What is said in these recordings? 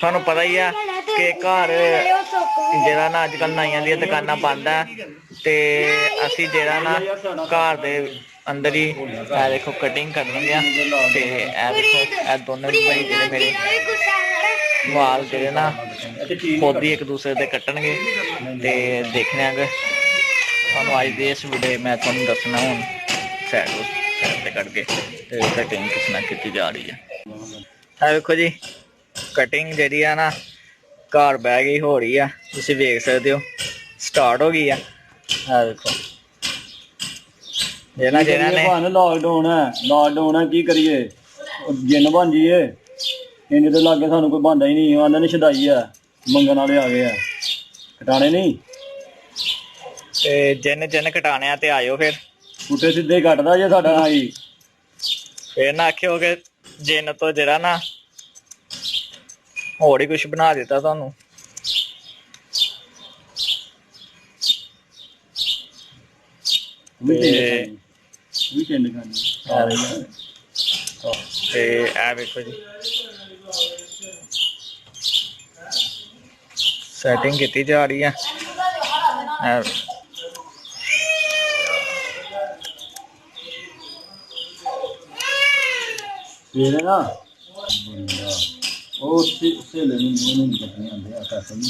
ਤੁਹਾਨੂੰ ਪਤਾ ਹੀ ਆ ਕਿ ਘਰ ਜਿਹੜਾ ਨਾ ਅੱਜ ਕੱਲ੍ਹ ਨਾਈਆਂ ਦੀਆਂ ਦੁਕਾਨਾਂ ਬੰਦ ਆ ਤੇ ਅਸੀਂ ਜਿਹੜਾ ਨਾ ਘਰ ਦੇ ਅੰਦਰ ਹੀ ਇਹ ਦੇਖੋ ਕਟਿੰਗ ਕਰਨਗੇ ਆ ਤੇ ਇਹ ਦੇਖੋ ਇਹ ਦੋਨੋਂ ਭਾਈ ਜਿਹੜੇ ਮੇਰੇ ਵਾਲ ਜਿਹੜੇ ਨਾ ਖੁਦ ਹੀ ਇੱਕ ਦੂਸਰੇ ਦੇ ਕੱਟਣਗੇ ਤੇ ਦੇਖਣੇ ਆਂਗੇ ਤੁਹਾਨੂੰ ਅੱਜ ਦੇ ਇਸ ਵੀਡੀਓ ਮੈਂ ਤੁਹਾਨੂੰ ਦੱਸਣਾ ਹੁਣ ਸਾਈਡ ਤੇ ਕੱਟ ਕੇ ਤੇ ਕਟਿੰਗ ਕਿਸ ਨਾਲ ਕੀਤੀ ਜਾ ਰਹੀ ਹੈ। ਇਹ ਦੇਖੋ ਜੀ ਕਟਿੰਗ ਜਿਹੜੀ ਆ ਨਾ ਘਰ ਬਹਿ ਗਈ ਹੋ ਰਹੀ ਆ, ਤੁਸੀਂ ਵੇਖ ਸਕਦੇ ਹੋ ਸਟਾਰਟ ਹੋ ਗਈ ਆ। ਆ ਦੇਖੋ ਜਿਹਨਾਂ ਨੇ ਲਾਕਡਾਊਨ ਹੈ ਕੀ ਕਰੀਏ, ਜਿੰਨ ਬਣ ਜੀਏ ਇੰਨੇ ਦੇ ਲਾਗੇ ਸਾਨੂੰ ਕੋਈ ਬਣਦਾ ਹੀ ਨਹੀਂ। ਉਹਨਾਂ ਨੇ ਛਡਾਈ ਆ, ਮੰਗਣ ਵਾਲੇ ਆ ਗਏ ਆ, ਕਟਾਣੇ ਨਹੀਂ ਤੇ ਜਿੰਨ ਕਟਾਣੇ ਆ ਤੇ ਆਇਓ ਫਿਰ ਪੁੱਠੇ ਸਿੱਧੇ ਹੀ ਕੱਟਦਾ ਜੇ ਸਾਡਾ ਨਾ ਜੀ। ਫਿਰ ਨਾ ਆਖਿਓ ਕਿ ਜਿੰਨ ਤੋਂ ਜਿਹੜਾ ਨਾ ਹੋਰ ਹੀ ਕੁਛ ਬਣਾ ਦਿੱਤਾ ਤੁਹਾਨੂੰ। ਤੇ ਇਹ ਵੇਖੋ ਜੀ ਸੈਟਿੰਗ ਕੀਤੀ ਜਾ ਰਹੀ ਹੈ। ਇਹ ਨਾ ਉਹ ਸੇਲੇ ਨੂੰ ਨਹੀਂ ਕੱਟਣੇ ਆਉਂਦੇ ਆ ਕਾਸਮ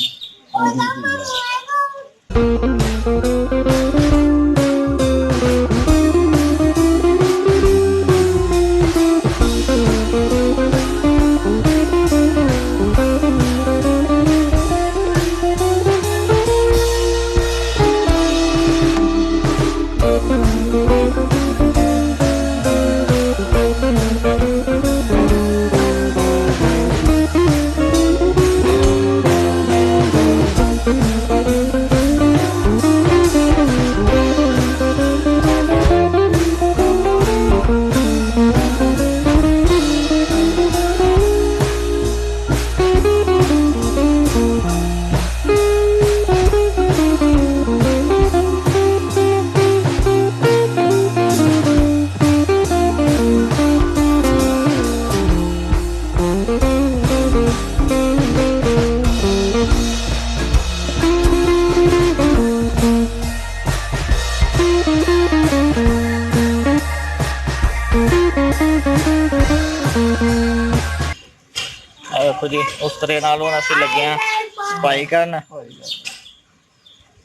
देखो जी उस तरह नाल हुण असीं लगे हैं सफाई करन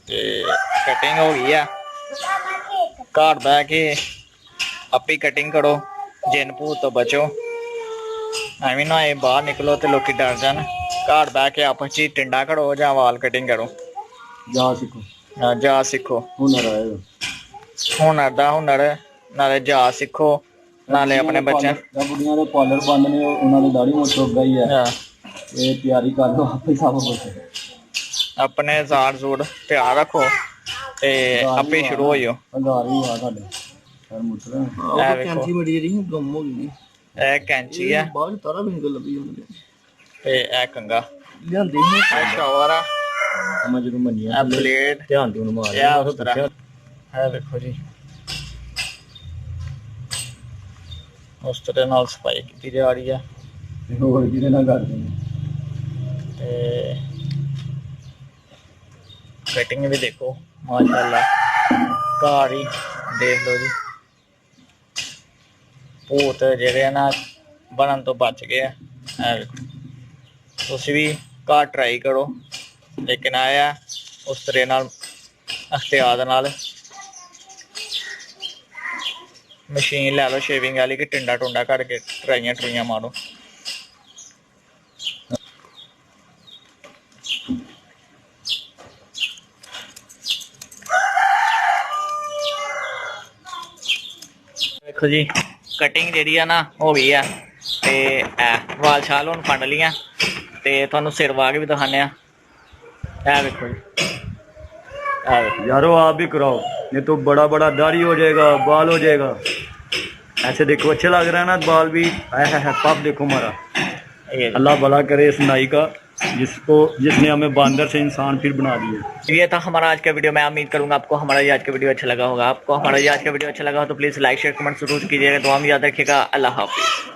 ते कटिंग हो गई है। घर बह के आपे कटिंग करो, जिन भूत तो बचो, एवं ना बाहर निकलो तो लोग डर जान। घर बह के आपस च टिंडा करो या वाल कटिंग करो, जा सीखो हुनर दा हुनर नाले जा सीखो नाले अपने बच्चे बुढ़िया दे पार्लर बंद ने उन्होंने दाढ़ी मुछ चुक गई है। ये तैयारी कर लो आप ही सब कुछ अपने जार जूर तैयार रखो ते आपे शुरू हो जाओ। अंगार भी आ साडे सर मुछला ए कैंची बड़ी जेडी गुम हो गई। ए कैंची है बाद तारा भी निकल लगी हुंदी ते ए कंगा लियांदी है ए शावर आ मैं जरूर मनिया ए ब्लेड ध्यान दी उन मार है। देखो जी उस तरह नाल सफाई की जा रही है और किने ना कर देंगे ते कटिंग भी देखो माशाल्लाह घर ही देख लो जी। भूत जेडे ना बनन तो बच गए हैं। तुसी भी घर ट्राई करो, लेकिन आया उस तरह नाल अख्तियार नाल मशीन लै लो शेविंग वाली कि टिंडा टुंडा करके ट्राइयां ट्रुइयां मारो। देखो जी कटिंग जी है ना हो गई है ते वाल शाल हुण फंड लियां ते तुहानूं सिर वाह के भी दिखाने आ। देखो जी यारो आप भी कराओ, ये तो बड़ा बड़ा दाढ़ी हो जाएगा, बाल हो जाएगा। ऐसे देखो अच्छा लग रहा है ना, बाल भी है पप देखो हमारा। अल्लाह भला करे इस नाई का जिसने हमें बांदर से इंसान फिर बना दिया। ये था हमारा आज का वीडियो। मैं उम्मीद करूंगा आपको हमारा ये आज का वीडियो अच्छा लगा होगा। आपको हमारा ये आज का वीडियो अच्छा लगा हो तो प्लीज़ लाइक शेयर कमेंट जरूर कीजिएगा। दुआ में याद रखिएगा। अल्लाह हाफिज़।